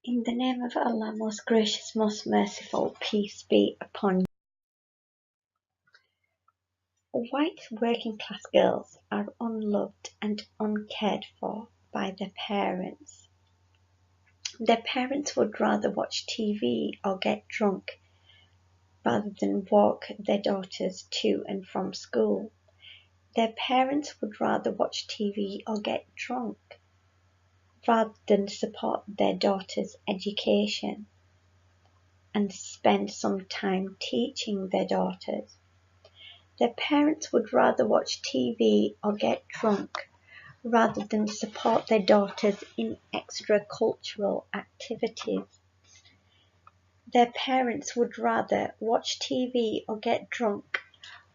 In the name of Allah, most gracious, most merciful, peace be upon you. White working class girls are unloved and uncared for by their parents. Their parents would rather watch TV or get drunk rather than walk their daughters to and from school. Their parents would rather watch TV or get drunk rather than support their daughters' education and spend some time teaching their daughters. Their parents would rather watch TV or get drunk rather than support their daughters in extracurricular activities. Their parents would rather watch TV or get drunk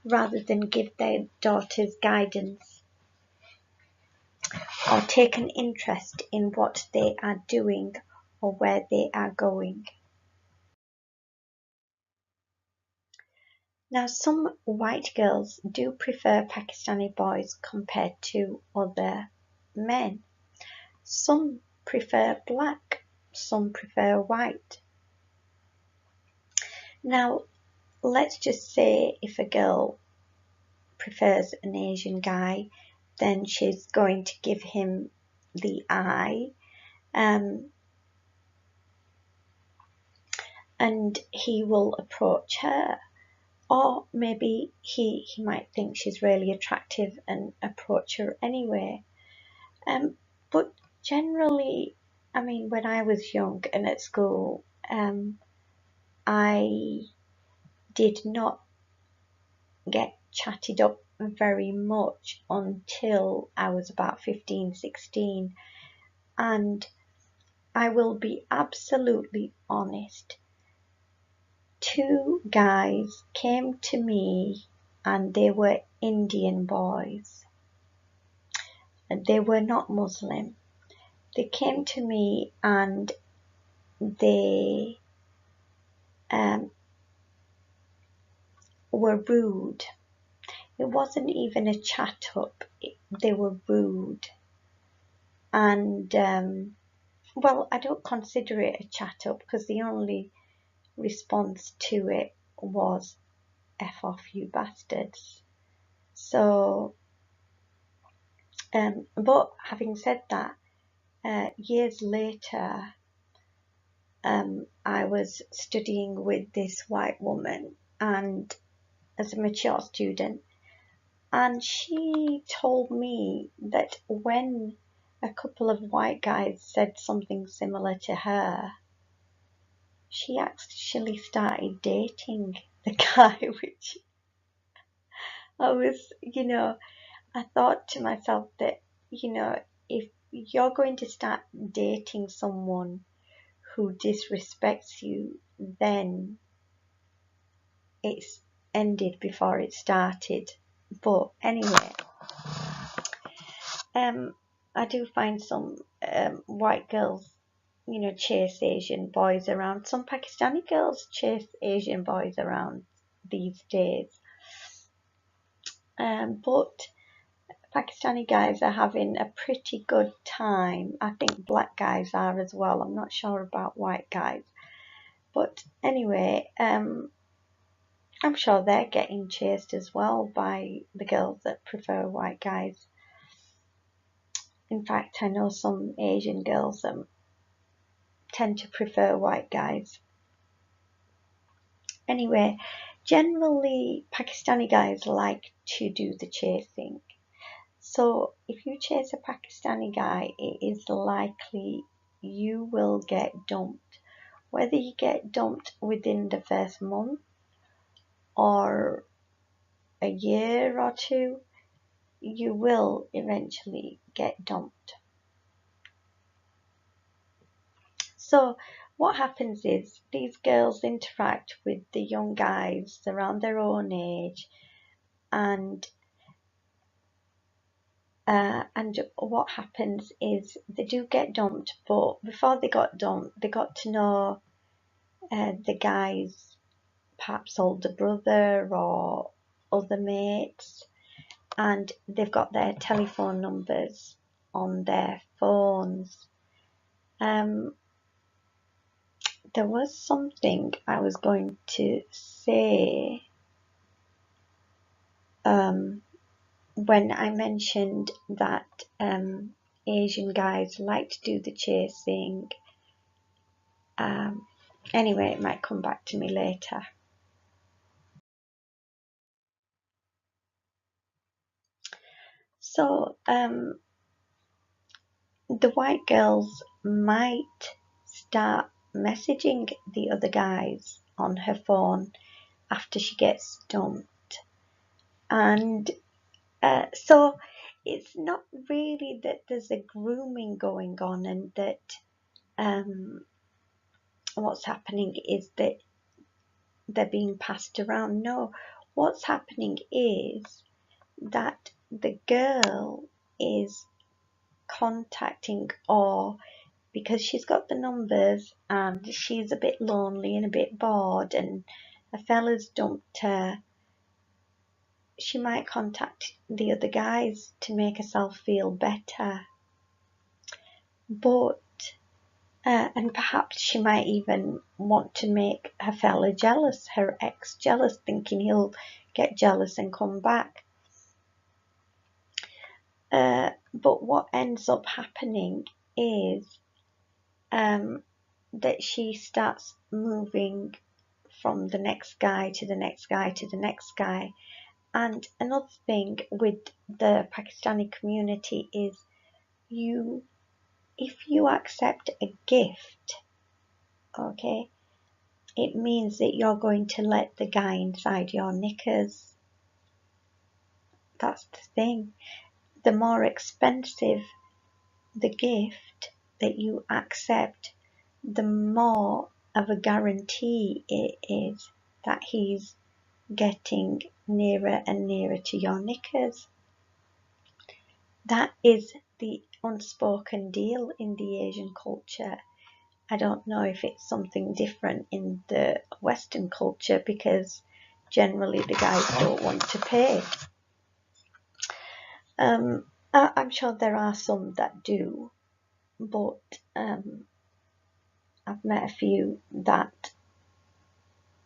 rather than give their daughters guidance or take an interest in what they are doing or where they are going. Now, some white girls do prefer Pakistani boys compared to other men. Some prefer black, some prefer white. Now, let's just say if a girl prefers an Asian guy, then she's going to give him the eye, and he will approach her. Or maybe he might think she's really attractive and approach her anyway. But generally, I mean, when I was young and at school, I did not get chatted up very much until I was about 15, 16. And I will be absolutely honest. Two guys came to me and they were Indian boys. They were not Muslim. They came to me and they were rude. It wasn't even a chat up. They were rude. And, well, I don't consider it a chat up because the only response to it was F off, you bastards. So, but having said that, years later, I was studying with this white woman and as a mature student, and she told me that when a couple of white guys said something similar to her, she actually started dating the guy, which I was, I thought to myself that, if you're going to start dating someone who disrespects you, then it's ended before it started. But anyway, I do find some white girls, chase Asian boys around. Some Pakistani girls chase Asian boys around these days. But Pakistani guys are having a pretty good time. I think black guys are as well. I'm not sure about white guys. But anyway, I'm sure they're getting chased as well by the girls that prefer white guys. In fact, I know some Asian girls tend to prefer white guys. Anyway, generally Pakistani guys like to do the chasing. So if you chase a Pakistani guy, it is likely you will get dumped. Whether you get dumped within the first month or a year or two, you will eventually get dumped. So what happens is these girls interact with the young guys around their own age, and what happens is they do get dumped, but before they got dumped, they got to know the guy's perhaps older brother or other mates, and they've got their telephone numbers on their phones. there was something I was going to say when I mentioned that Asian guys like to do the chasing. Anyway, it might come back to me later. So the white girls might start messaging the other guys on her phone after she gets dumped. And so it's not really that there's a grooming going on and that what's happening is that they're being passed around. No, what's happening is that the girl is contacting, or because she's got the numbers and she's a bit lonely and a bit bored and a fella's dumped her, she might contact the other guys to make herself feel better. But and perhaps she might even want to make her fella jealous, her ex jealous, thinking he'll get jealous and come back. But what ends up happening is that she starts moving from the next guy to the next guy to the next guy. And another thing with the Pakistani community is if you accept a gift, okay, it means that you're going to let the guy inside your knickers. That's the thing. The more expensive the gift that you accept, the more of a guarantee it is that he's getting nearer and nearer to your knickers. That is the unspoken deal in the Asian culture. I don't know if it's something different in the Western culture, because generally the guys don't want to pay. I'm sure there are some that do, but I've met a few that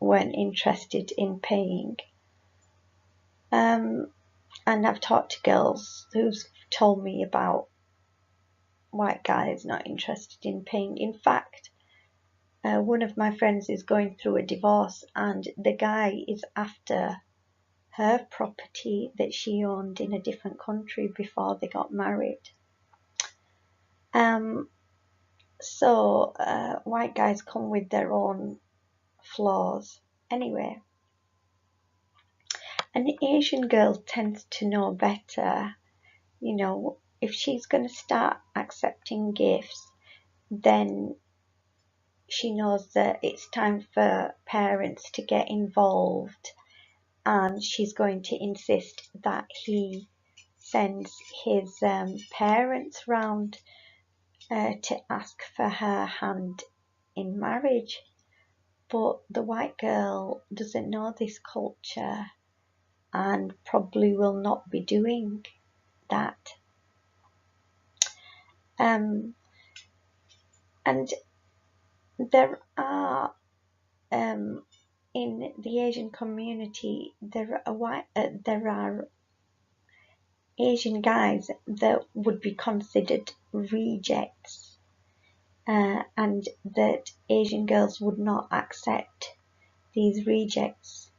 weren't interested in paying. And I've talked to girls who've told me about white guys not interested in paying. In fact, one of my friends is going through a divorce and the guy is after her property that she owned in a different country before they got married. So white guys come with their own flaws. Anyway, an Asian girl tends to know better. You know, if she's going to start accepting gifts, then she knows that it's time for parents to get involved, and she's going to insist that he sends his parents round to ask for her hand in marriage. But the white girl doesn't know this culture and probably will not be doing that. And there are in the Asian community, there are Asian guys that would be considered rejects, and that Asian girls would not accept these rejects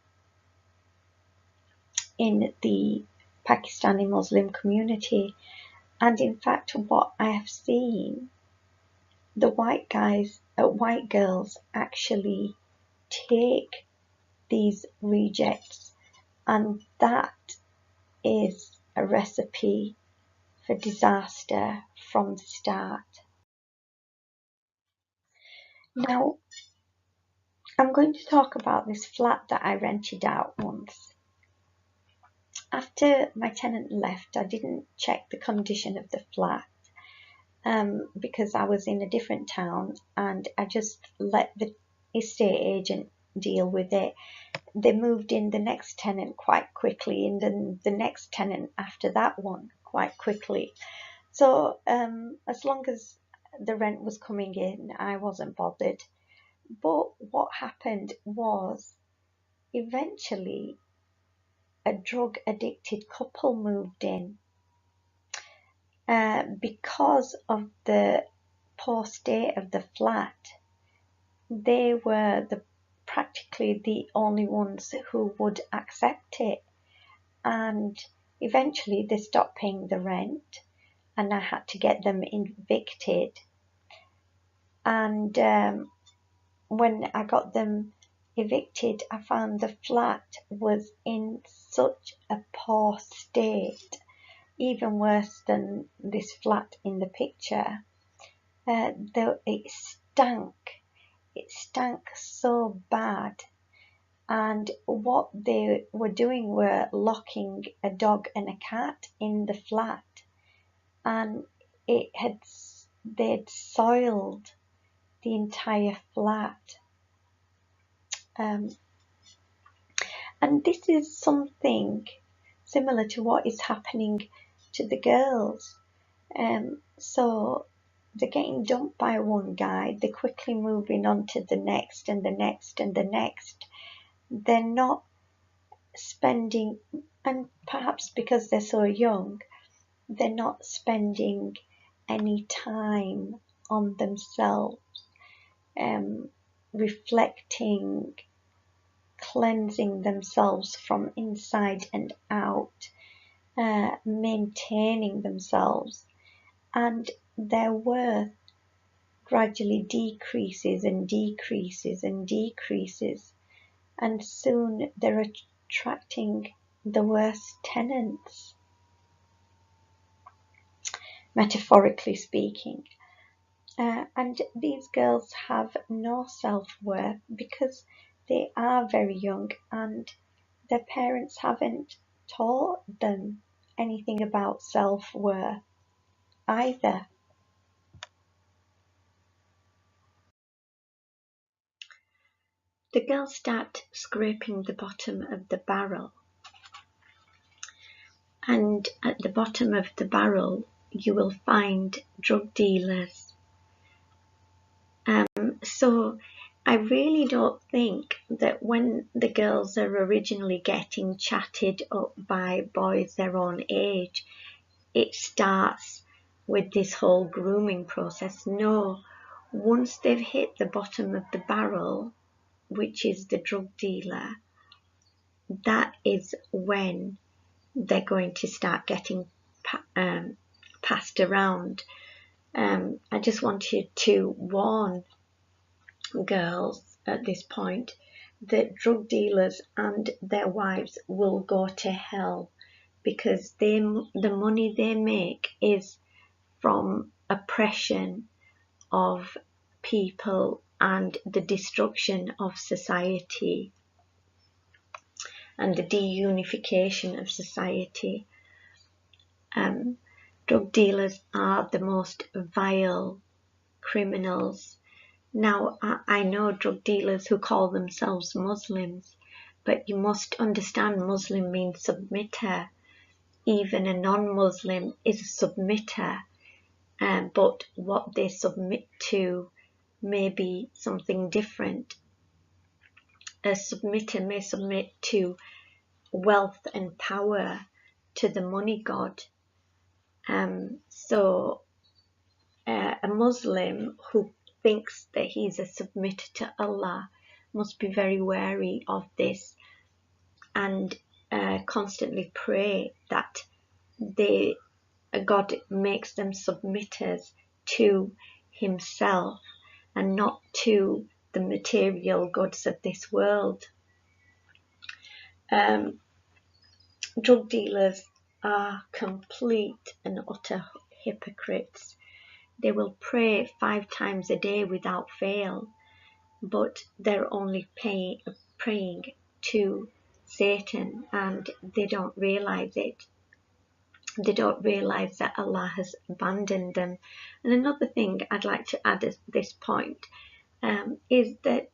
in the Pakistani Muslim community. And in fact, what I have seen, the white girls actually take these rejects, and that is a recipe for disaster from the start. Now, I'm going to talk about this flat that I rented out once. After my tenant left, I didn't check the condition of the flat because I was in a different town, and I just let the estate agent deal with it. They moved in the next tenant quite quickly, and then the next tenant after that one quite quickly. So as long as the rent was coming in, I wasn't bothered. But what happened was eventually a drug addicted couple moved in. Because of the poor state of the flat, they were practically the only ones who would accept it. And eventually they stopped paying the rent and I had to get them evicted. And when I got them evicted, I found the flat was in such a poor state, even worse than this flat in the picture. Though it stank so bad. And what they were doing were locking a dog and a cat in the flat, and they'd soiled the entire flat. And this is something similar to what is happening to the girls. So they're getting dumped by one guy, they're quickly moving on to the next and the next and the next. They're not spending, and perhaps because they're so young, they're not spending any time on themselves, reflecting, cleansing themselves from inside and out, maintaining themselves, and their worth gradually decreases and decreases and decreases, and soon they're attracting the worst tenants, metaphorically speaking. And these girls have no self-worth because they are very young and their parents haven't taught them anything about self-worth either. The girls start scraping the bottom of the barrel, and at the bottom of the barrel you will find drug dealers. So I really don't think that when the girls are originally getting chatted up by boys their own age, it starts with this whole grooming process. No, once they've hit the bottom of the barrel, which is the drug dealer, that is when they're going to start getting passed around. I just wanted to warn girls at this point that drug dealers and their wives will go to hell, because the money they make is from oppression of people and the destruction of society and the deunification of society. Drug dealers are the most vile criminals. Now, I know drug dealers who call themselves Muslims, but you must understand Muslim means submitter. Even a non-Muslim is a submitter, but what they submit to may be something different. A submitter may submit to wealth and power, to the money god. So a Muslim who thinks that he's a submitter to Allah must be very wary of this and constantly pray that God makes them submitters to himself and not to the material goods of this world. Drug dealers are complete and utter hypocrites. They will pray 5 times a day without fail, but they're only praying to Satan, and they don't realize it. They don't realize that Allah has abandoned them. And another thing I'd like to add at this point is that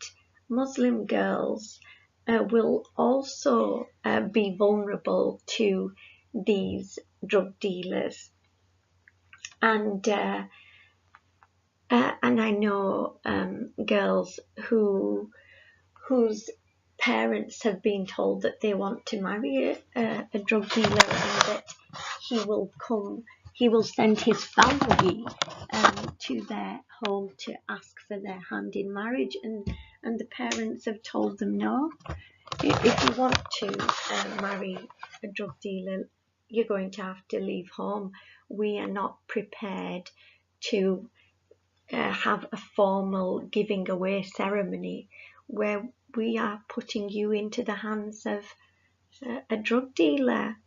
Muslim girls will also be vulnerable to these drug dealers. And And I know girls whose parents have been told that they want to marry a drug dealer, and that he will send his family to their home to ask for their hand in marriage, and the parents have told them no. If you want to marry a drug dealer, you're going to have to leave home. We are not prepared to have a formal giving away ceremony where we are putting you into the hands of a drug dealer.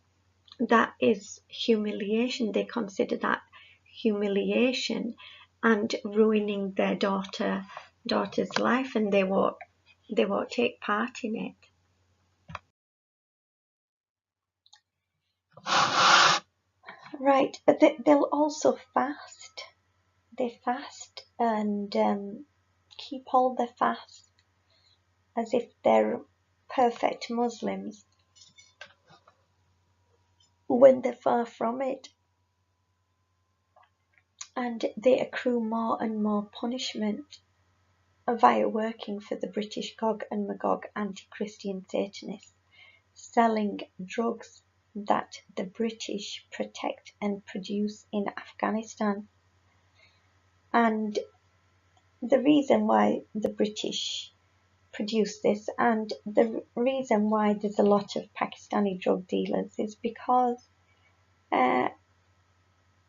That is humiliation. They consider that humiliation and ruining their daughter's life, and they won't take part in it. Right, but they'll also fast. They fast and keep all their fasts as if they're perfect Muslims, when they're far from it. And they accrue more and more punishment via working for the British Gog and Magog anti-Christian Satanists, selling drugs that the British protect and produce in Afghanistan. And the reason why the British produce this, and the reason why there's a lot of Pakistani drug dealers, is because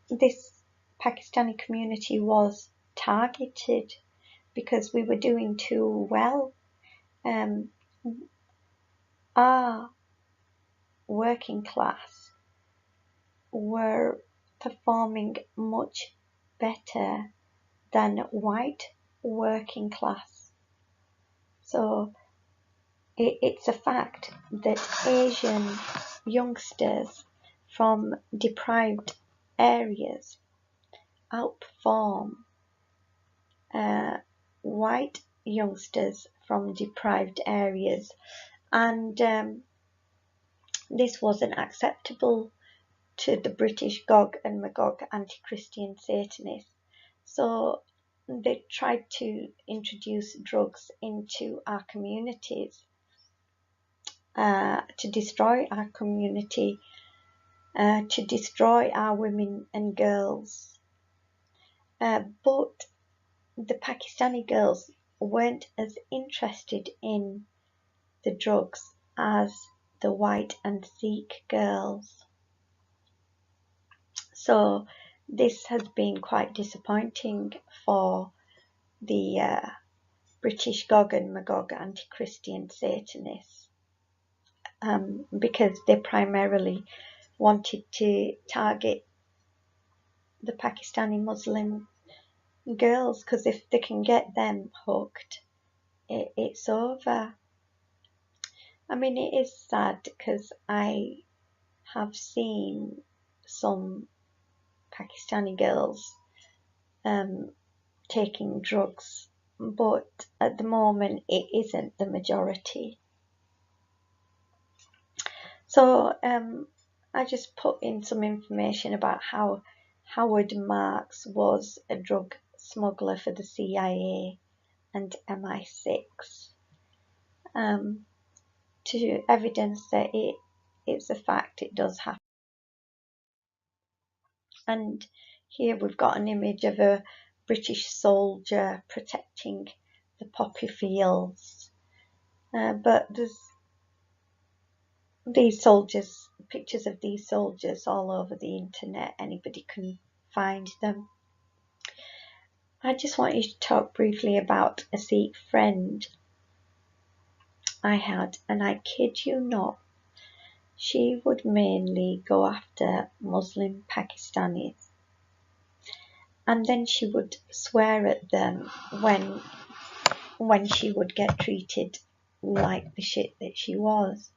this Pakistani community was targeted because we were doing too well. Our working class were performing much better than white working class. So it's a fact that Asian youngsters from deprived areas outperform white youngsters from deprived areas, and this wasn't acceptable to the British Gog and Magog anti-Christian Satanists. So they tried to introduce drugs into our communities to destroy our community, to destroy our women and girls. But the Pakistani girls weren't as interested in the drugs as the white and Sikh girls. So this has been quite disappointing for the British Gog and Magog anti-Christian Satanists, because they primarily wanted to target the Pakistani Muslim girls, because if they can get them hooked, it's over. I mean, it is sad because I have seen some Pakistani girls taking drugs, but at the moment it isn't the majority. So I just put in some information about how Howard Marks was a drug smuggler for the CIA and MI6, to evidence that it's a fact, it does happen. And here we've got an image of a British soldier protecting the poppy fields, but there's these soldiers, pictures of these soldiers all over the internet. Anybody can find them. I just want you to talk briefly about a Sikh friend I had, and I kid you not, she would mainly go after Muslim Pakistanis, and then she would swear at them when she would get treated like the shit that she was.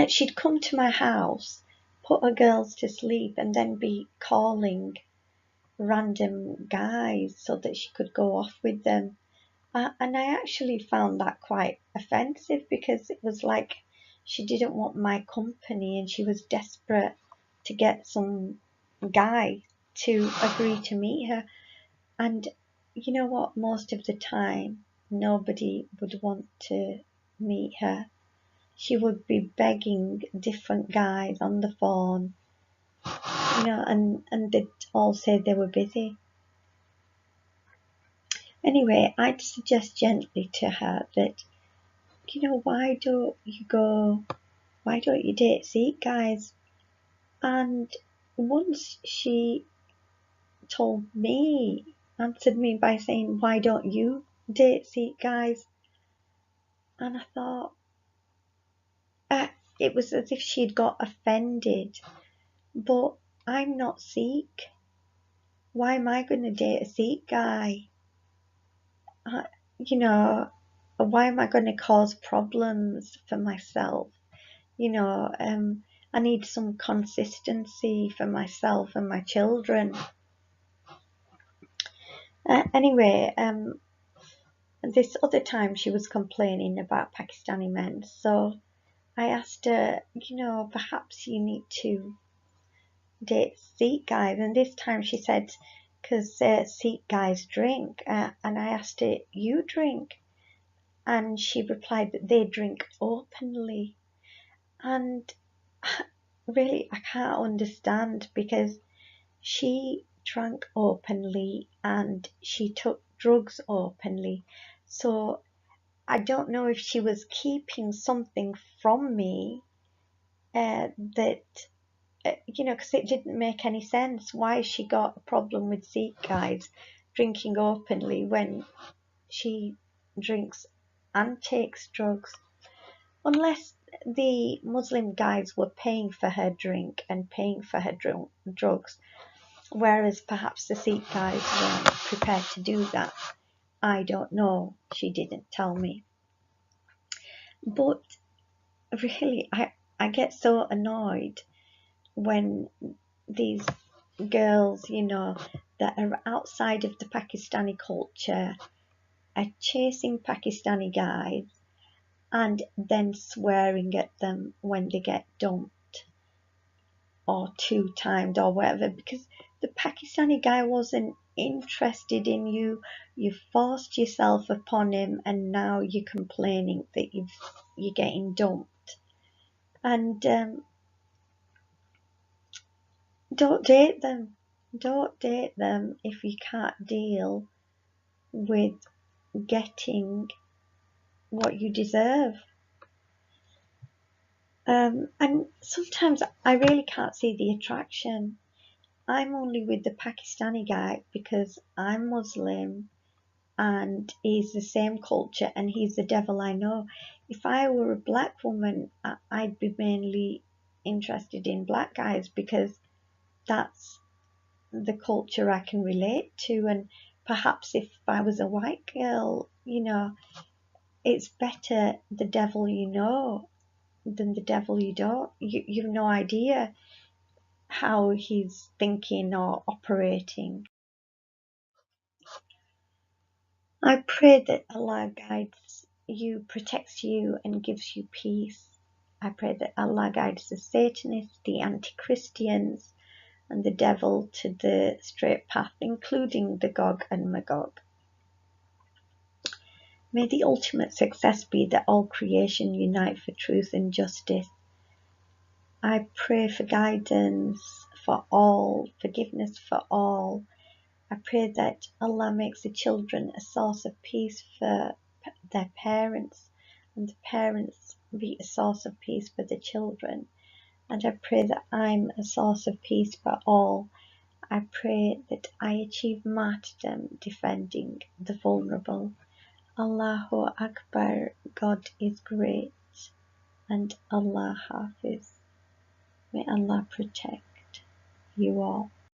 She'd come to my house, put her girls to sleep, and then be calling random guys so that she could go off with them. And I actually found that quite offensive, because it was like she didn't want my company and she was desperate to get some guy to agree to meet her. And you know what? Most of the time, nobody would want to meet her. She would be begging different guys on the phone, and they'd all say they were busy. Anyway, I'd suggest gently to her that, why don't you date Sikh guys? And once she answered me by saying, why don't you date Sikh guys? And I thought, it was as if she'd got offended. But I'm not Sikh. Why am I going to date a Sikh guy? Why am I going to cause problems for myself? I need some consistency for myself and my children. Anyway, this other time she was complaining about Pakistani men. So I asked her, perhaps you need to date Sikh guys. And this time she said, because Sikh guys drink. And I asked her, you drink? And she replied that they drink openly. And really, I can't understand, because she drank openly and she took drugs openly. So I don't know if she was keeping something from me that, because it didn't make any sense. Why she got a problem with Sikh guys drinking openly when she drinks and takes drugs? Unless the Muslim guys were paying for her drink and paying for her drugs, whereas perhaps the Sikh guys weren't prepared to do that. I don't know. She didn't tell me. But really, I get so annoyed when these girls, that are outside of the Pakistani culture are chasing Pakistani guys and then swearing at them when they get dumped or two-timed or whatever, because the Pakistani guy wasn't interested in you. You forced yourself upon him, and now you're complaining that you're getting dumped. And don't date them. Don't date them if you can't deal with getting what you deserve. And sometimes I really can't see the attraction. I'm only with the Pakistani guy because I'm Muslim and he's the same culture and he's the devil I know. If I were a black woman, I'd be mainly interested in black guys because that's the culture I can relate to. And perhaps if I was a white girl, it's better the devil you know than the devil you don't. You've no idea how he's thinking or operating. I pray that Allah guides you, protects you and gives you peace. I pray that Allah guides the Satanists, the anti-Christians and the devil to the straight path, including the Gog and Magog. May the ultimate success be that all creation unite for truth and justice. I pray for guidance for all, forgiveness for all. I pray that Allah makes the children a source of peace for their parents, and the parents be a source of peace for the children. And I pray that I'm a source of peace for all. I pray that I achieve martyrdom defending the vulnerable. Allahu Akbar, God is great, and Allah Hafiz. May Allah protect you all.